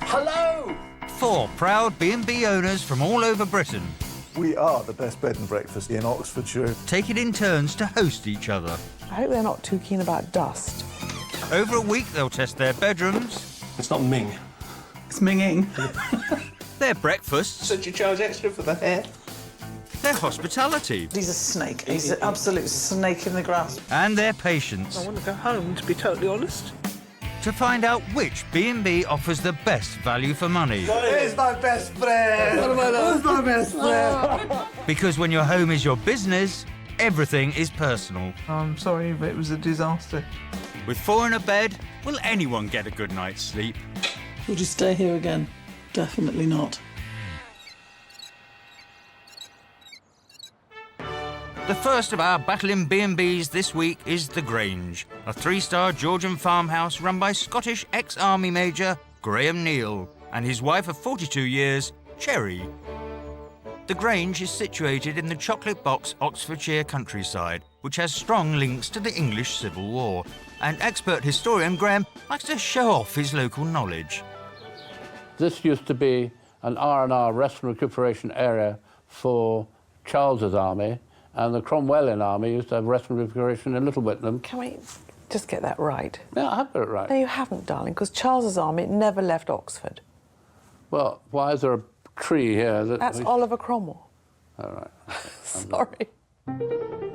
Hello! 4 proud B&B owners from all over Britain. We are the best bed and breakfast in Oxfordshire. Take it in turns to host each other. I hope they're not too keen about dust. Over a week, they'll test their bedrooms. It's not Ming. It's minging. Their breakfasts. So do you charge extra for the hair? Their hospitality. He's a snake. He's an absolute snake in the grass. And their patience. I want to go home, to be totally honest. To find out which B&B offers the best value for money. He's my best friend! Who's my best friend? Because when your home is your business, everything is personal. I'm sorry, but it was a disaster. With 4 in a bed, will anyone get a good night's sleep? Would you stay here again? Definitely not. The first of our battling B&Bs this week is the Grange, a 3-star Georgian farmhouse run by Scottish ex-army major Graham Neal and his wife of 42 years, Cherry. The Grange is situated in the Chocolate Box, Oxfordshire countryside, which has strong links to the English Civil War, and expert historian Graham likes to show off his local knowledge. This used to be an R&R rest and recuperation area for Charles's army, and the Cromwellian army used to have rest and recuperation in Little Whitlam. Can we just get that right? Yeah, I have got it right. No, you haven't, darling, because Charles's army never left Oxford. Well, why is there a tree here? That's Oliver Cromwell. All right. Sorry.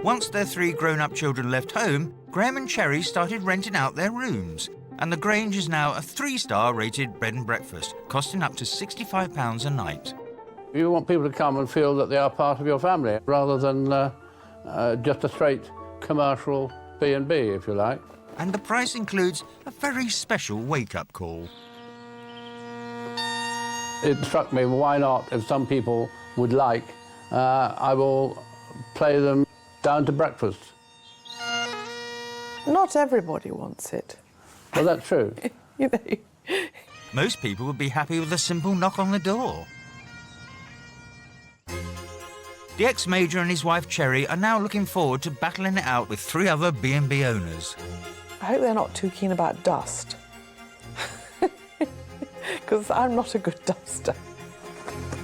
Once their 3 grown-up children left home, Graham and Cherry started renting out their rooms, and the Grange is now a 3-star rated bed and breakfast, costing up to £65 a night. You want people to come and feel that they are part of your family, rather than just a straight commercial B&B, if you like. And the price includes a very special wake-up call. It struck me, why not, if some people would like, I will play them down to breakfast. Not everybody wants it. Well, that's true. You know. Most people would be happy with a simple knock on the door. The ex-major and his wife Cherry are now looking forward to battling it out with 3 other B&B owners. I hope they're not too keen about dust. Because I'm not a good duster.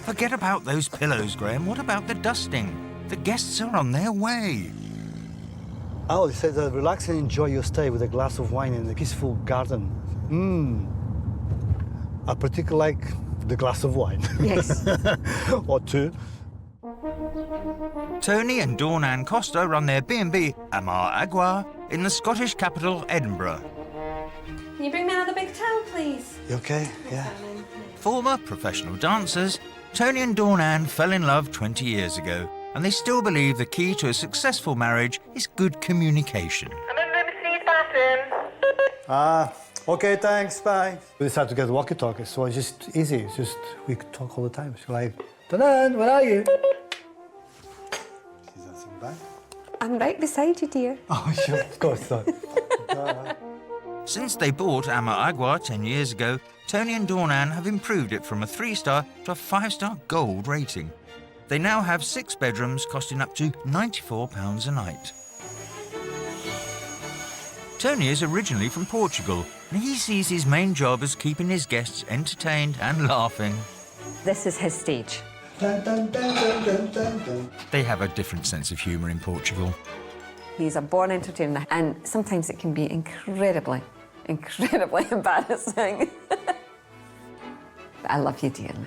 Forget about those pillows, Graham. What about the dusting? The guests are on their way. Oh, it says relax and enjoy your stay with a glass of wine in a peaceful garden. I particularly like the glass of wine. Yes. Or 2. Tony and Dawn Ann Costa run their B&B, Ammar Azul, in the Scottish capital, Edinburgh. Can you bring me another big towel, please? You okay? Yeah. Former professional dancers, Tony and Dawn Ann fell in love 20 years ago, and they still believe the key to a successful marriage is good communication. I'm in room 3's bathroom. Okay, thanks, bye. We decided to get walkie-talkies, so it's just easy. It's just, we could talk all the time. She's like, Dawn, where are you? She's answering back. I'm right beside you, dear. Oh, sure, of course not. Since they bought Ammar Azul 10 years ago, Tony and Dawn Ann have improved it from a 3-star to a 5-star gold rating. They now have 6 bedrooms costing up to £94 a night. Tony is originally from Portugal, and he sees his main job as keeping his guests entertained and laughing. This is his stage. Dun, dun, dun, dun, dun, dun, dun. They have a different sense of humour in Portugal. He's a born entertainer, and sometimes it can be incredibly embarrassing. But I love you dearly.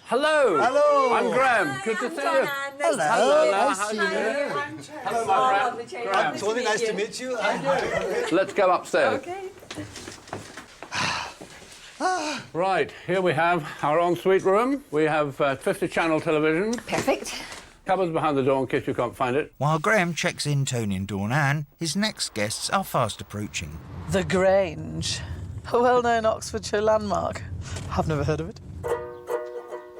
Hello. Hello. I'm Graham. Good to see you. Hello. How are you doing? Hello, my friend. Graham. Tony, nice to meet you. Let's go upstairs. Okay. Right, here we have our ensuite room. We have 50-channel television. Perfect. Cupboards behind the door in case you can't find it. While Graham checks in Tony and Dawn Ann, his next guests are fast approaching. The Grange, a well-known Oxfordshire landmark. I've never heard of it.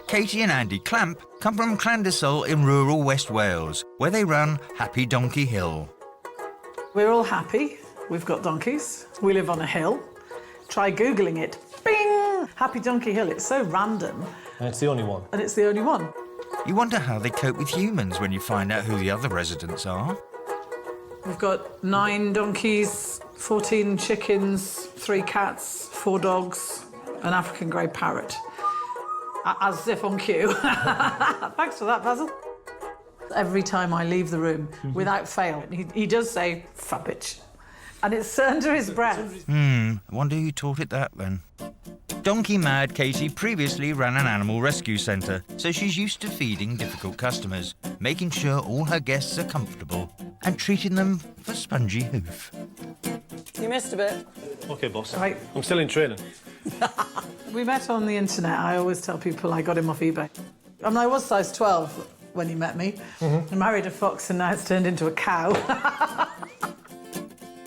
Katie and Andy Clamp come from Llandysol in rural West Wales, where they run Happy Donkey Hill. We're all happy. We've got donkeys. We live on a hill. Try Googling it. Bing! Happy Donkey Hill. It's so random. And it's the only one. And it's the only one. You wonder how they cope with humans when you find out who the other residents are. We've got 9 donkeys, 14 chickens, 3 cats, 4 dogs, an African grey parrot. As if on cue. Thanks for that, Basil. Every time I leave the room, without fail, he does say, "Fabbage." And it's under his breath. I wonder who taught it that then. Donkey Mad Katie previously ran an animal rescue centre, so she's used to feeding difficult customers, making sure all her guests are comfortable and treating them for spongy hoof. You missed a bit. OK, boss. Right. I'm still in training. We met on the internet. I always tell people I got him off eBay. I mean, I was size 12 when he met me. I married a fox and now it's turned into a cow.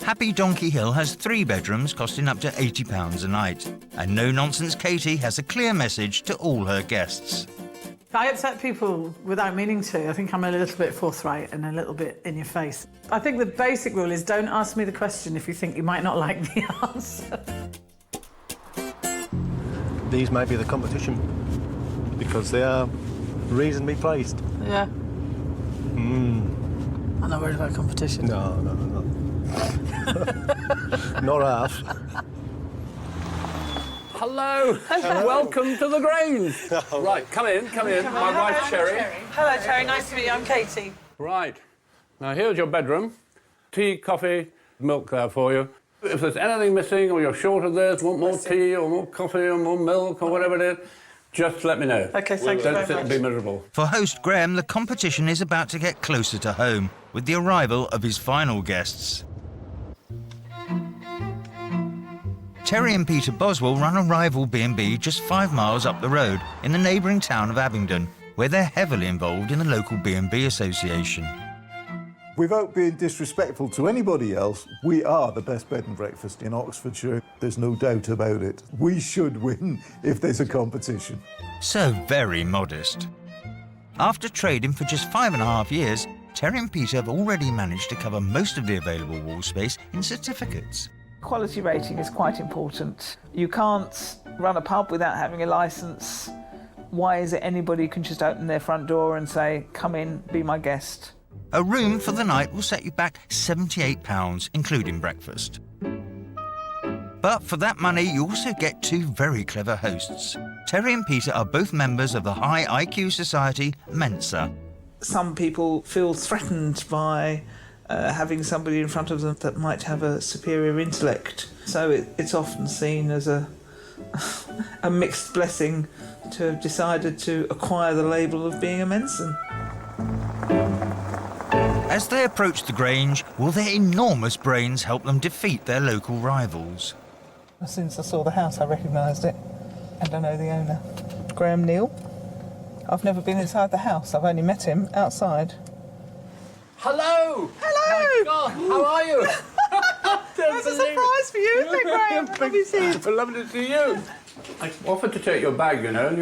Happy Donkey Hill has 3 bedrooms costing up to £80 a night. And No Nonsense Katie has a clear message to all her guests. I upset people without meaning to. I think I'm a little bit forthright and a little bit in your face. I think the basic rule is don't ask me the question if you think you might not like the answer. These might be the competition because they are reasonably priced. Yeah. I'm not worried about competition. No. Not half. Hello. Welcome to the Grange. Right, come in. My wife's Sherry. Hello, Terry. Nice to meet you. I'm Katie. Right. Now, here's your bedroom. Tea, coffee, milk there for you. If there's anything missing or you're short of this, want more tea or more coffee or more milk or whatever it is, just let me know. OK, thank you very Don't sit much. and be miserable. For host Graham, the competition is about to get closer to home with the arrival of his final guests. Terry and Peter Boswell run a rival B&B just 5 miles up the road in the neighbouring town of Abingdon, where they're heavily involved in the local B&B association. Without being disrespectful to anybody else, we are the best bed and breakfast in Oxfordshire. There's no doubt about it. We should win if there's a competition. So very modest. After trading for just 5.5 years, Terry and Peter have already managed to cover most of the available wall space in certificates. Quality rating is quite important. You can't run a pub without having a licence. Why is it anybody can just open their front door and say, "Come in, be my guest"? A room for the night will set you back £78, including breakfast. But for that money, you also get 2 very clever hosts. Terry and Peter are both members of the high IQ society Mensa. Some people feel threatened by having somebody in front of them that might have a superior intellect. So it's often seen as a mixed blessing to have decided to acquire the label of being a Mensa. As they approach the Grange, will their enormous brains help them defeat their local rivals? As soon as I saw the house, I recognised it. And I know the owner, Graham Neal. I've never been inside the house. I've only met him outside. Hello! Hello! My God, how are you? That's a surprise for you, isn't it, Graham? Lovely to see you. Lovely to see you. I offered to take your bag, you know, and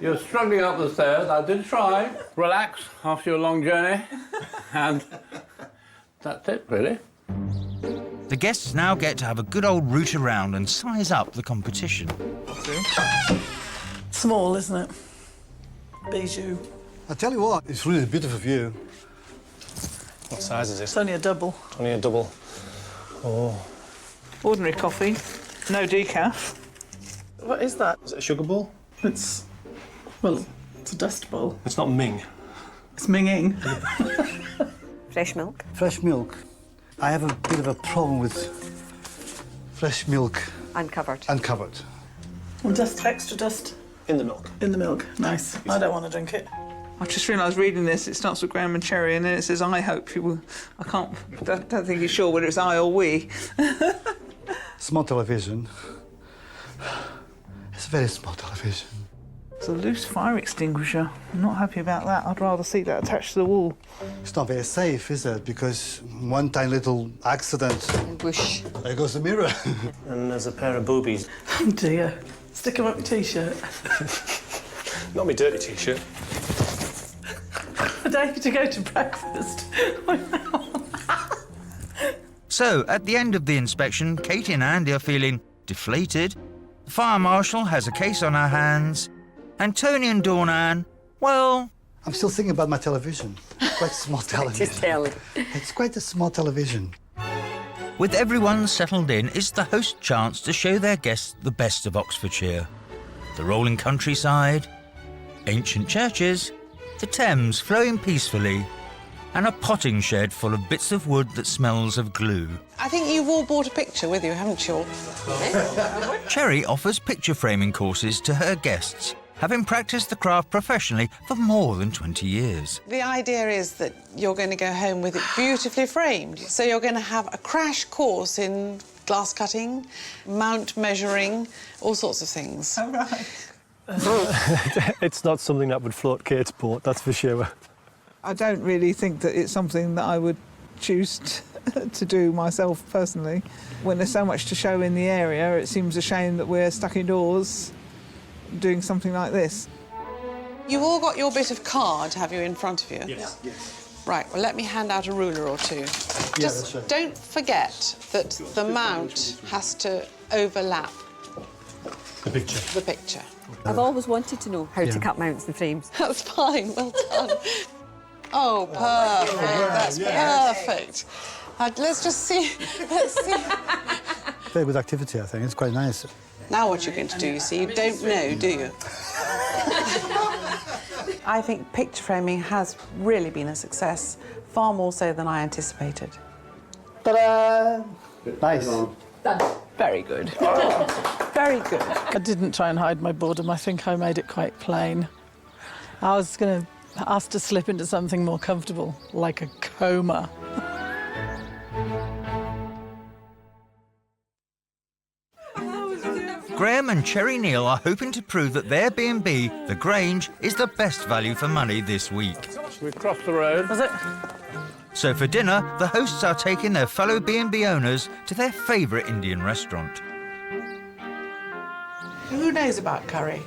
you're struggling up the stairs. I did try. Relax after your long journey. And that's it, really. The guests now get to have a good old root around and size up the competition. Small, isn't it? Bijou. I tell you what, it's really a beautiful view. What size is it? It's only a double. Only a double. Oh. Ordinary coffee, no decaf. What is that? Is it a sugar bowl? It's a dust bowl. It's not Ming. It's minging. Fresh milk. Fresh milk. I have a bit of a problem with fresh milk Uncovered. uncovered. And dust, extra dust In the milk. in the milk. Nice. I don't want to drink it. I've just realised reading this, it starts with Graham and Cherry, and then it says, "I hope you will." I don't think he's sure whether it's I or we. Small television. It's a very small television. It's a loose fire extinguisher. I'm not happy about that. I'd rather see that attached to the wall. It's not very safe, is it? Because one tiny little accident, Whoosh. there goes the mirror. And there's a pair of boobies. Oh dear. Stick 'em up your T-shirt. Not my dirty T-shirt. A day to go to breakfast. So, at the end of the inspection, Katie and Andy are feeling deflated. The fire marshal has a case on her hands. And Tony and Dawn Ann, well... I'm still thinking about my television. quite small television. Just tell it. It's quite a small television. With everyone settled in, it's the host's chance to show their guests the best of Oxfordshire. The rolling countryside, ancient churches, the Thames flowing peacefully, and a potting shed full of bits of wood that smells of glue. I think you've all brought a picture with you, haven't you? Cherry offers picture framing courses to her guests, having practiced the craft professionally for more than 20 years. The idea is that you're going to go home with it beautifully framed. So you're going to have a crash course in glass cutting, mount measuring, all sorts of things. Oh, right. It's not something that would float Kate's boat, that's for sure. I don't really think that it's something that I would choose to do myself personally. When there's so much to show in the area, it seems a shame that we're stuck indoors doing something like this. You've all got your bit of card, have you, in front of you? Yes. Right, well, let me hand out a ruler or two. Just don't forget that the mount has to overlap The picture. the picture. I've always wanted to know how to cut mounts and frames. That's fine, well done. Oh, perfect, that's perfect. Let's just see, let's see. Very good activity, I think. It's quite nice. Now what you're going to do, you see, you don't know, do you? I think picture framing has really been a success, far more so than I anticipated. Ta-da! Nice. Very good. Very good. I didn't try and hide my boredom. I think I made it quite plain. I was going to ask to slip into something more comfortable, like a coma. Graham and Cherry Neal are hoping to prove that their B&B, The Grange, is the best value for money this week. We've crossed the road. Was it? So for dinner, the hosts are taking their fellow B&B owners to their favourite Indian restaurant. Who knows about curry?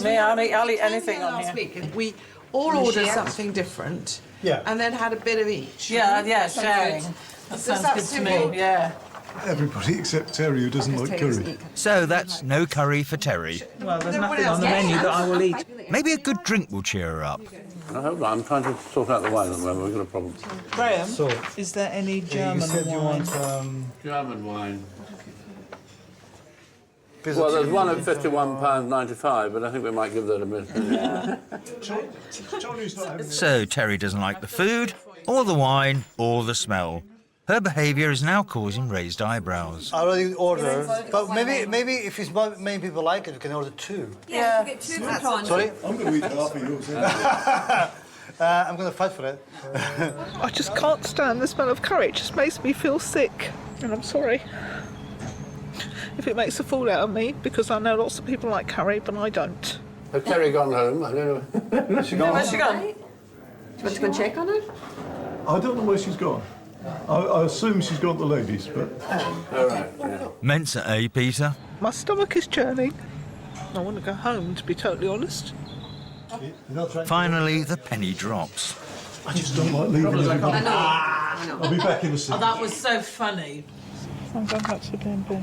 Me, I'll eat anything on here. We all ordered something different. Yeah. And then had a bit of each. Yeah, sharing. That sounds good to me, yeah. Everybody except Terry, who doesn't like curry. So that's no curry for Terry. Well, there's nothing on the menu that I will eat. Maybe a good drink will cheer her up. I hope not. I'm trying to sort out the wine at the moment. We've got a problem. Graham, So, is there any you German said you wine? want... German wine. pizza Well, there's tea. one at £51.95, but I think we might give that a miss. So Terry doesn't like the food, or the wine, or the smell. Her behaviour is now causing raised eyebrows. I already ordered, but maybe if it's not many people like it, we can order two. Yeah, get two prawns. Sorry? I'm going to eat half of yours. I'm going to fight for it. I just can't stand the smell of curry. It just makes me feel sick. And I'm sorry if it makes a fool out of me, because I know lots of people like curry, but I don't. Has Terry gone home? I don't know. Where's she gone? Do you want to go and check on her? I don't know where she's gone. I assume she's gone to the ladies, but... All right, yeah. Mensa, eh, Peter? My stomach is churning. I want to go home, to be totally honest. Finally, the penny drops. I just don't like leaving everybody. I'll be back in a second. Oh, that was so funny. I'm going back to B&B.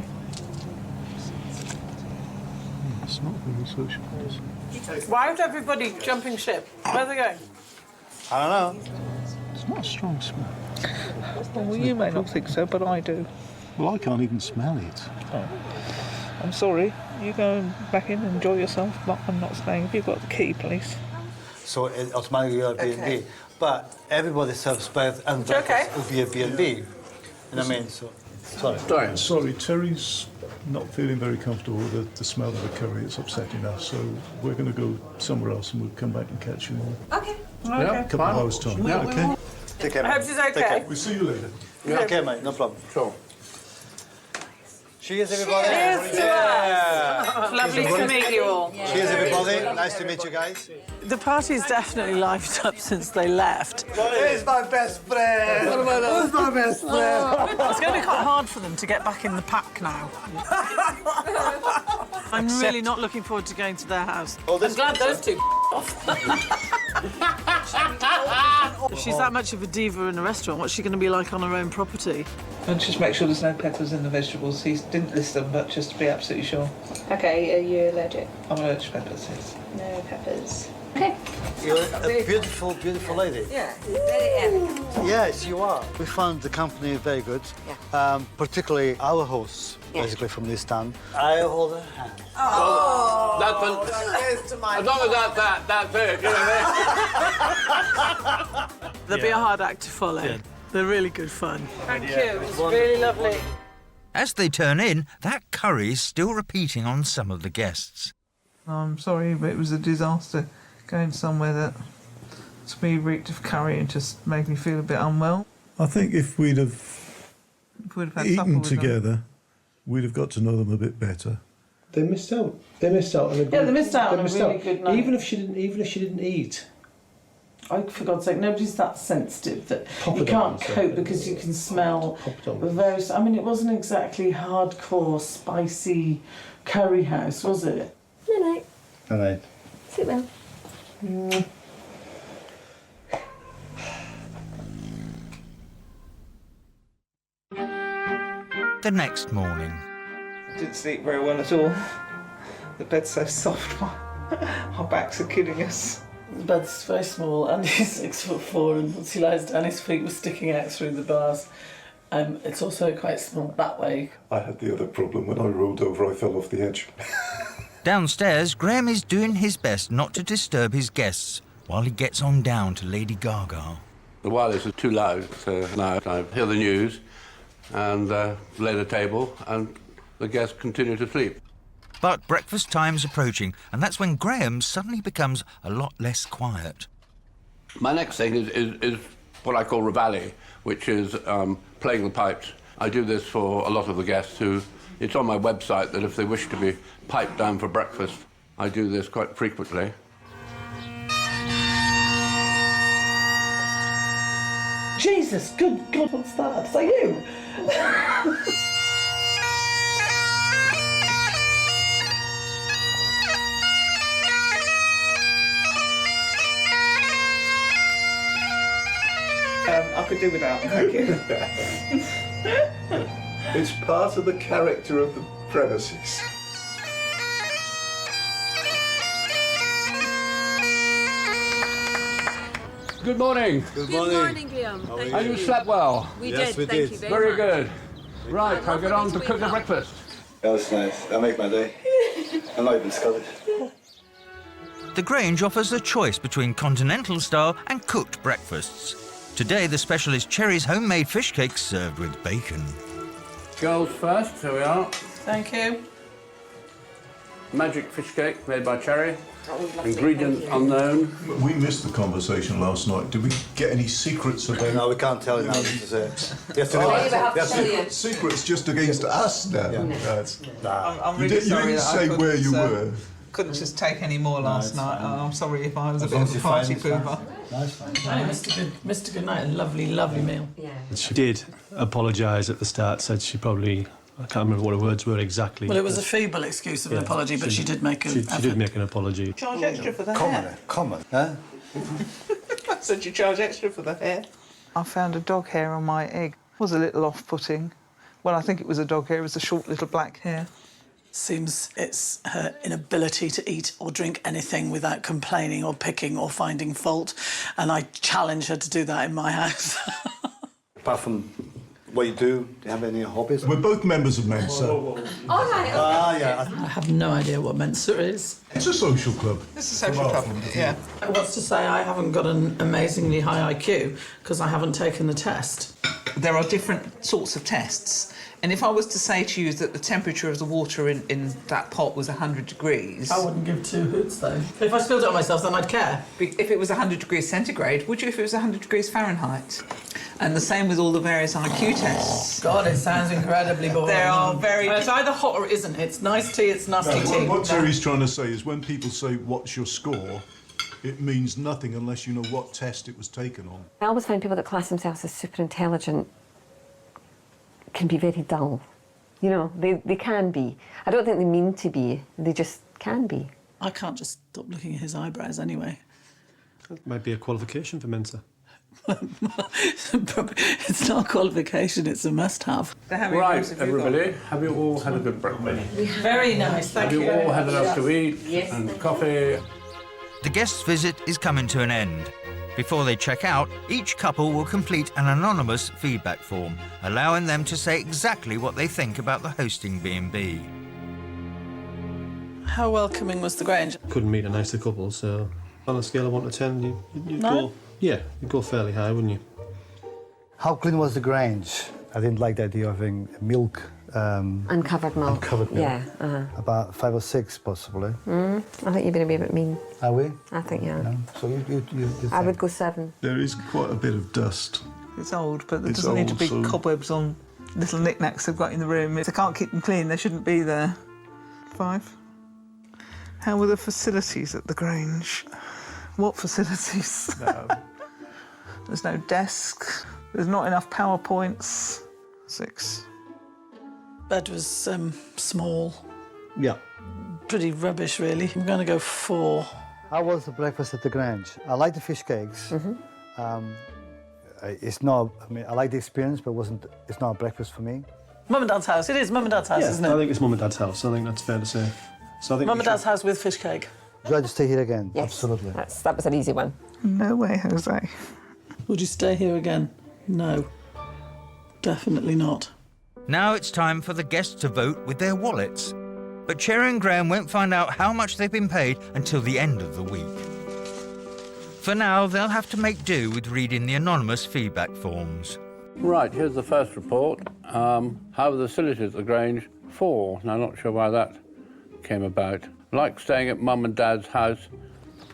It's not very social. Why is everybody jumping ship? Where are they going? I don't know. It's not a strong smell. Well, you may not think so, but I do. Well, I can't even smell it. Oh. I'm sorry. You go back in and enjoy yourself, but I'm not staying. If you've got the key, please. So it automatically you're B&B. Okay. But everybody serves bed and breakfast will be a B&B. You know what I mean? So, sorry. Sorry, Terry's not feeling very comfortable with the smell of the curry. It's upsetting us, so we're going to go somewhere else and we'll come back and catch you all. Okay. Yeah, A couple of hours' time. Yeah. Okay? Take care, I mate. hope she's okay. Take care. We'll see you later. Yeah. Okay, mate, no problem. Sure. Cheers, everybody. Cheers to us. Lovely to meet you all. Cheers, everybody. Nice to meet you guys. The party's definitely livened up since they left. Here's my best friend. Who's my best friend? It's going to be quite hard for them to get back in the pack now. I'm really not looking forward to going to their house. I'm glad those two off. If she's that much of a diva in a restaurant, what's she going to be like on her own property? And just make sure there's no peppers in the vegetables. He didn't list them, but just to be absolutely sure. Okay, are you allergic? I'm allergic to peppers, yes. No peppers. Okay. You're a beautiful, beautiful lady. Yeah, very elegant. Yes, you are. We found the company very good, particularly our hosts, basically from this town. I hold her hand. Oh, that's as long as that's it, you know. They'll be a hard act to follow. Yeah. They're really good fun. Thank you. It was really lovely. As they turn in, that curry's still repeating on some of the guests. I'm sorry, but it was a disaster going somewhere that to me reeked of curry and just made me feel a bit unwell. I think if we'd have had supper eaten with them. together, we'd have got to know them a bit better. They missed out. They missed out on a good. Yeah, they missed out on a really good night. Even if she didn't eat. For God's sake, nobody's that sensitive that you Poppadoms, can't cope because you can smell the various... I mean, it wasn't exactly hardcore, spicy curry house, was it? Night night. All right. Sit well. The next morning. Didn't sleep very well at all. The bed's so soft, our backs are killing us. The bed's very small. Andy's 6'4", and once he lies down, his feet were sticking out through the bars. It's also quite small that way. I had the other problem. When I rolled over, I fell off the edge. Downstairs, Graham is doing his best not to disturb his guests while he gets on down to Lady Gaga. The wireless is too loud, so now I hear the news and lay the table, and the guests continue to sleep. But breakfast time's approaching, and that's when Graham suddenly becomes a lot less quiet. My next thing is what I call reveille, which is playing the pipes. I do this for a lot of the guests who... It's on my website that if they wish to be piped down for breakfast, I do this quite frequently. Jesus, good God, what's that? Is that you? I could do without, thank you. It's part of the character of the premises. Good morning. Good Good morning, Graham. Have you slept well? We Yes, did, we thank did. you very Very much. good. Right, I'll get on to cook the breakfast. That was nice. That made my day. I'm not even Scottish. The Grange offers a choice between continental style and cooked breakfasts. Today, the special is Cherry's homemade fish cakes served with bacon. Girls first, here we are. Thank you. Magic fish cake made by Cherry. Ingredients unknown. We missed the conversation last night. Did we get any secrets about... No, we can't tell you now. This is it. You have to Secrets just against us now. I'm You really sorry didn't that I say couldn't, where you were. Couldn't just take any more last night. I'm sorry if I was a As bit long of as a you find party it's fine. pooper. No, it's fine. I missed a good night, a lovely, lovely meal. Yeah. She did apologise at the start, said she probably... I can't remember what her words were exactly. Well, it was a feeble excuse of an apology, but she did make an She did make an apology. Charge extra for the hair. Common, huh? I said you charge extra for the hair. I found a dog hair on my egg. It was a little off-putting. Well, I think it was a dog hair. It was a short little black hair. Seems it's her inability to eat or drink anything without complaining or picking or finding fault, and I challenge her to do that in my house. Apart from what you do you have any hobbies? We're both members of Mensa. All right, okay. Yeah. I have no idea what Mensa is. It's a social club. It's a social club, yeah. What's to say I haven't got an amazingly high IQ because I haven't taken the test. There are different sorts of tests. And if I was to say to you that the temperature of the water in that pot was 100 degrees... I wouldn't give two hoots, though. If I spilled it on myself, then I'd care. If it was 100 degrees centigrade, would you if it was 100 degrees Fahrenheit? And the same with all the various IQ tests. God, it sounds incredibly boring. They are very... It's either hot or it isn't. It's nice tea, it's nasty tea. What Terry's trying to say is when people say, what's your score, it means nothing unless you know what test it was taken on. I always find people that class themselves as super intelligent can be very dull. You know, they can be. I don't think they mean to be, they just can be. I can't just stop looking at his eyebrows anyway. That might be a qualification for Mensa. It's not a qualification, it's a must-have. Right, everybody, have you all had a good breakfast? Very nice, thank Have you. you all had enough to eat and coffee? the guest's visit is coming to an end. Before they check out, each couple will complete an anonymous feedback form, allowing them to say exactly what they think about the hosting B&B. How welcoming was the Grange? Couldn't meet a nicer couple, so on a scale of 1 to 10, you'd No? go... Yeah, you'd go fairly high, wouldn't you? How clean was the Grange? I didn't like the idea of having milk. Uncovered milk. Uncovered milk. Yeah. About 5 or 6, possibly. I think you're going to be a bit mean. Are we? I think, yeah. No? So you I would go 7. There is quite a bit of dust. It's old, but there It's doesn't need to old, be so- cobwebs on little knickknacks they've got in the room. If they can't keep them clean, they shouldn't be there. 5. How were the facilities at the Grange? What facilities? No. There's no desk. There's not enough PowerPoints. 6. Bed was small, Yeah. pretty rubbish, really. I'm going to go 4. How was the breakfast at the Grange? I like the fish cakes. It's not. I mean, I like the experience, but it's not a breakfast for me. Mum and Dad's house. It is Mum and Dad's house, Yeah, isn't I it? think it's Mum and Dad's house. I think that's fair to say. So I think Mum we and Dad's should- house with fish cake. Would you like to stay here again? Yes. Absolutely. That was an easy one. No way, Jose. Would you stay here again? No. Definitely not. Now it's time for the guests to vote with their wallets. But Cherry and Graham won't find out how much they've been paid until the end of the week. For now, they'll have to make do with reading the anonymous feedback forms. Right, here's the first report. How are the facilities at the Grange? 4. Now, not sure why that came about. Like staying at Mum and Dad's house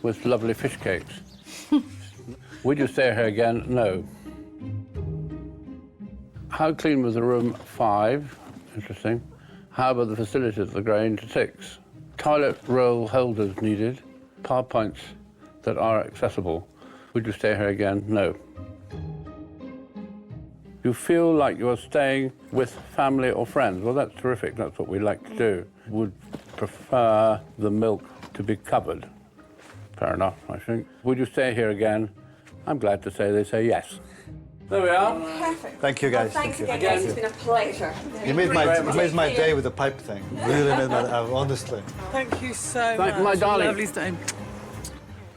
with lovely fish cakes. Would you stay here again? No. How clean was the room? 5. Interesting. How about the facilities at the Grange? 6. Toilet roll holders needed. PowerPoints that are accessible. Would you stay here again? No. You feel like you're staying with family or friends? Well, that's terrific. That's what we like to do. Would prefer the milk to be covered. Fair enough, I think. Would you stay here again? I'm glad to say they say yes. There we are. Perfect. Thank you, guys. Thanks Thank you. again, guys. It's been a pleasure. You made my day with the pipe thing. Really made my honestly. Thank you so Thank much. my darling. Lovely staying.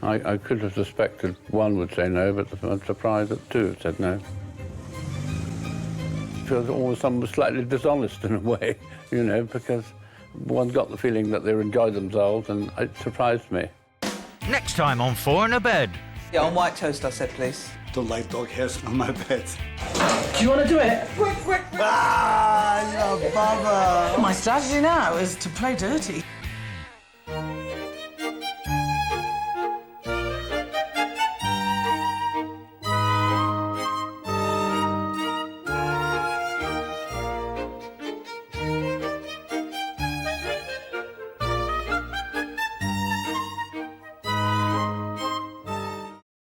I could have suspected 1 would say no, but I'm surprised that 2 said no. Feels almost somewhat slightly dishonest in a way, you know, because one got the feeling that they enjoyed themselves, and it surprised me. Next time on 4 in a Bed. Yeah, on white toast, I said, please. Don't like dog hairs on my bed. Do you want to do it? Ah, you baba. My strategy now is to play dirty.